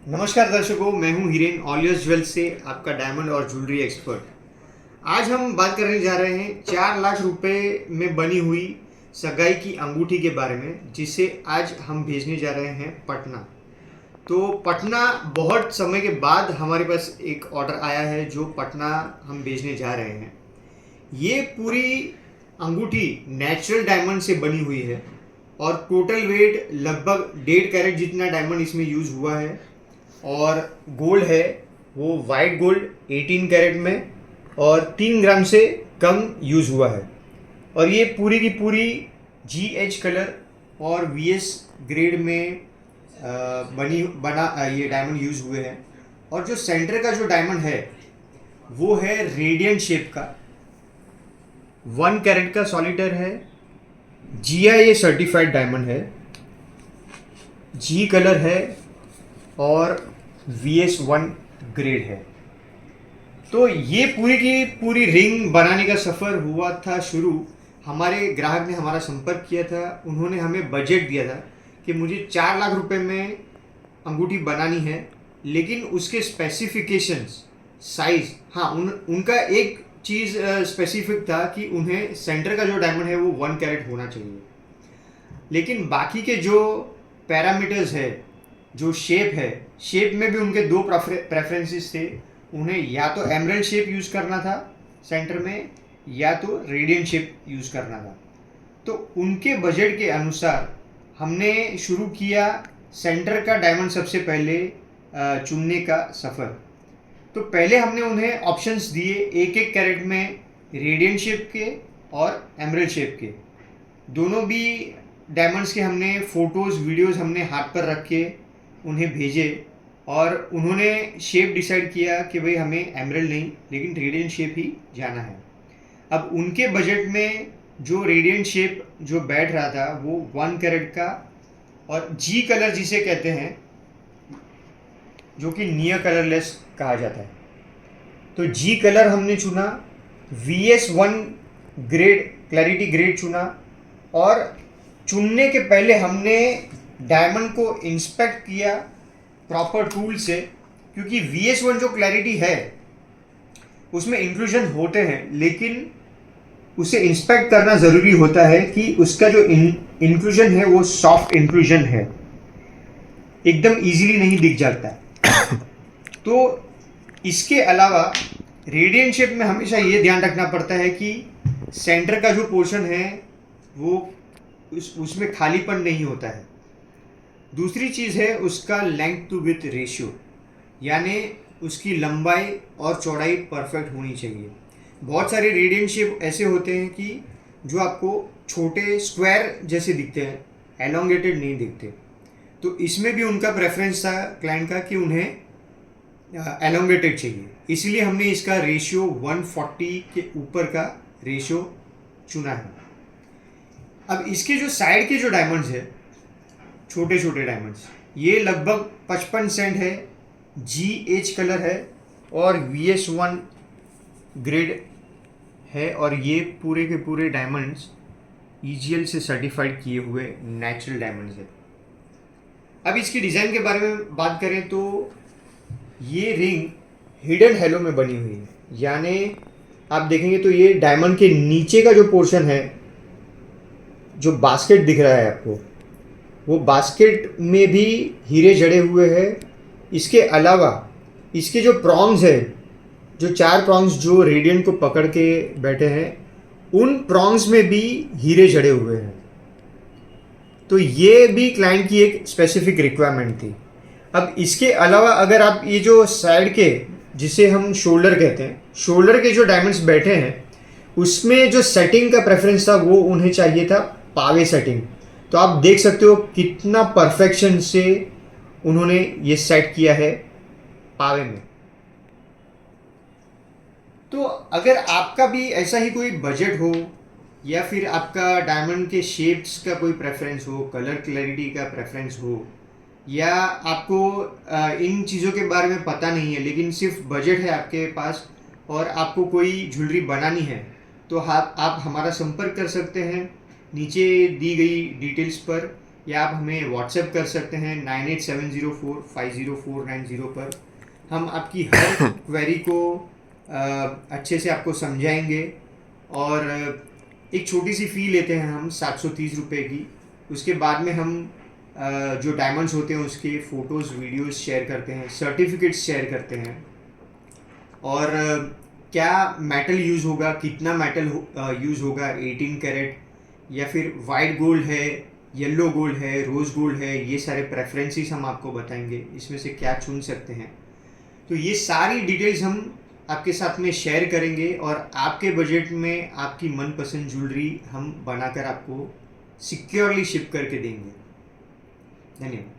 नमस्कार दर्शकों, मैं हूं हिरेन ऑलियर्स ज्वेल्स से आपका डायमंड और ज्वेलरी एक्सपर्ट। आज हम बात करने जा रहे हैं 4 लाख रुपए में बनी हुई सगाई की अंगूठी के बारे में, जिसे आज हम भेजने जा रहे हैं पटना। तो पटना बहुत समय के बाद हमारे पास एक ऑर्डर आया है जो पटना हम भेजने जा रहे हैं। ये पूरी अंगूठी नेचुरल डायमंड से बनी हुई है और टोटल वेट लगभग 1.5 कैरेट जितना डायमंड इसमें यूज हुआ है। और गोल्ड है वो वाइट गोल्ड 18 कैरेट में और 3 ग्राम से कम यूज़ हुआ है। और ये पूरी की पूरी GH कलर और VS ग्रेड में ये डायमंड यूज़ हुए हैं। और जो सेंटर का जो डायमंड है वो है रेडियंट शेप का, 1 कैरेट का सॉलिटर है, GIA सर्टिफाइड डायमंड है, G कलर है और VS1 ग्रेड है। तो ये पूरी की पूरी रिंग बनाने का सफ़र हुआ था शुरू। हमारे ग्राहक ने हमारा संपर्क किया था, उन्होंने हमें बजट दिया था कि मुझे 4 लाख रुपए में अंगूठी बनानी है, लेकिन उसके स्पेसिफिकेशंस, साइज़, हाँ उनका एक चीज़ स्पेसिफिक था कि उन्हें सेंटर का जो डायमंड है वो 1 कैरेट होना चाहिए। लेकिन बाकी के जो पैरामीटर्स है, जो शेप है, शेप में भी उनके 2 प्रेफरेंसेस थे। उन्हें या तो एमरल्ड शेप यूज़ करना था सेंटर में, या तो रेडियंट शेप यूज़ करना था। तो उनके बजट के अनुसार हमने शुरू किया सेंटर का डायमंड सबसे पहले चुनने का सफ़र। तो पहले हमने उन्हें ऑप्शंस दिए 1-1 कैरेट में रेडियंट शेप के और एमरल्ड शेप के। दोनों भी डायमंड्स के हमने फ़ोटोज़ वीडियोज़ हमने हाथ पर रख के उन्हें भेजे और उन्होंने शेप डिसाइड किया कि भाई हमें एमरल्ड नहीं लेकिन रेडियंट शेप ही जाना है। अब उनके बजट में जो रेडियंट शेप जो बैठ रहा था वो 1 कैरेट का और G कलर जिसे कहते हैं, जो कि नियर कलरलेस कहा जाता है। तो G कलर हमने चुना, VS1 ग्रेड क्लैरिटी ग्रेड चुना। और चुनने के पहले हमने डायमंड को इंस्पेक्ट किया प्रॉपर टूल से, क्योंकि VS1 जो क्लैरिटी है उसमें इंक्लूजन होते हैं, लेकिन उसे इंस्पेक्ट करना ज़रूरी होता है कि उसका जो इंक्लूजन है वो सॉफ्ट इंक्लूजन है, एकदम इजीली नहीं दिख जाता। तो इसके अलावा रेडियंट शेप में हमेशा ये ध्यान रखना पड़ता है कि सेंटर का जो पोर्शन है वो उसमें खालीपन नहीं होता है। दूसरी चीज़ है उसका लेंथ टू विथ रेशियो, यानी उसकी लंबाई और चौड़ाई परफेक्ट होनी चाहिए। बहुत सारे रेडियंट शेप ऐसे होते हैं कि जो आपको छोटे स्क्वायर जैसे दिखते हैं, एलोंगेटेड नहीं दिखते। तो इसमें भी उनका प्रेफरेंस था क्लाइंट का कि उन्हें एलोंगेटेड चाहिए, इसलिए हमने इसका रेशियो 140 के ऊपर का रेशियो चुना है। अब इसके जो साइड के जो डायमंड्स है, छोटे छोटे डायमंड्स, ये लगभग 55 सेंट है, GH कलर है और VS1 ग्रेड है। और ये पूरे के पूरे डायमंड्स EGL से सर्टिफाइड किए हुए नेचुरल डायमंड्स है। अब इसकी डिज़ाइन के बारे में बात करें तो ये रिंग हिडन हेलो में बनी हुई है, यानी आप देखेंगे तो ये डायमंड के नीचे का जो पोर्शन है, जो बास्केट दिख रहा है आपको, वो बास्केट में भी हीरे जड़े हुए हैं। इसके अलावा इसके जो प्रॉन्ग्स है, जो 4 प्रॉन्ग्स जो रेडियंट को पकड़ के बैठे हैं, उन प्रॉन्ग्स में भी हीरे जड़े हुए हैं। तो ये भी क्लाइंट की एक स्पेसिफिक रिक्वायरमेंट थी। अब इसके अलावा अगर आप ये जो साइड के, जिसे हम शोल्डर कहते हैं, शोल्डर के जो डायमंड्स बैठे हैं, उसमें जो सेटिंग का प्रेफरेंस था वो उन्हें चाहिए था पावे सेटिंग। तो आप देख सकते हो कितना परफेक्शन से उन्होंने ये सेट किया है पावे में। तो अगर आपका भी ऐसा ही कोई बजट हो, या फिर आपका डायमंड के शेप्स का कोई प्रेफरेंस हो, कलर क्लैरिटी का प्रेफरेंस हो, या आपको इन चीज़ों के बारे में पता नहीं है लेकिन सिर्फ बजट है आपके पास और आपको कोई ज्वेलरी बनानी है, तो आप हमारा संपर्क कर सकते हैं नीचे दी गई डिटेल्स पर, या आप हमें व्हाट्सएप कर सकते हैं 9870450490 पर। हम आपकी हर क्वेरी को अच्छे से आपको समझाएंगे। और एक छोटी सी फ़ी लेते हैं हम 730 रुपये की। उसके बाद में हम जो डायमंड्स होते हैं उसके फ़ोटोज़ वीडियोज़ शेयर करते हैं, सर्टिफिकेट्स शेयर करते हैं। और क्या मेटल यूज़ होगा, कितना मेटल यूज़ होगा, 18 कैरेट या फिर वाइट गोल्ड है, येलो गोल्ड है, रोज़ गोल्ड है, ये सारे प्रेफरेंसेस हम आपको बताएंगे, इसमें से क्या चुन सकते हैं। तो ये सारी डिटेल्स हम आपके साथ में शेयर करेंगे और आपके बजट में आपकी मनपसंद ज्वेलरी हम बनाकर आपको सिक्योरली शिप करके देंगे। धन्यवाद।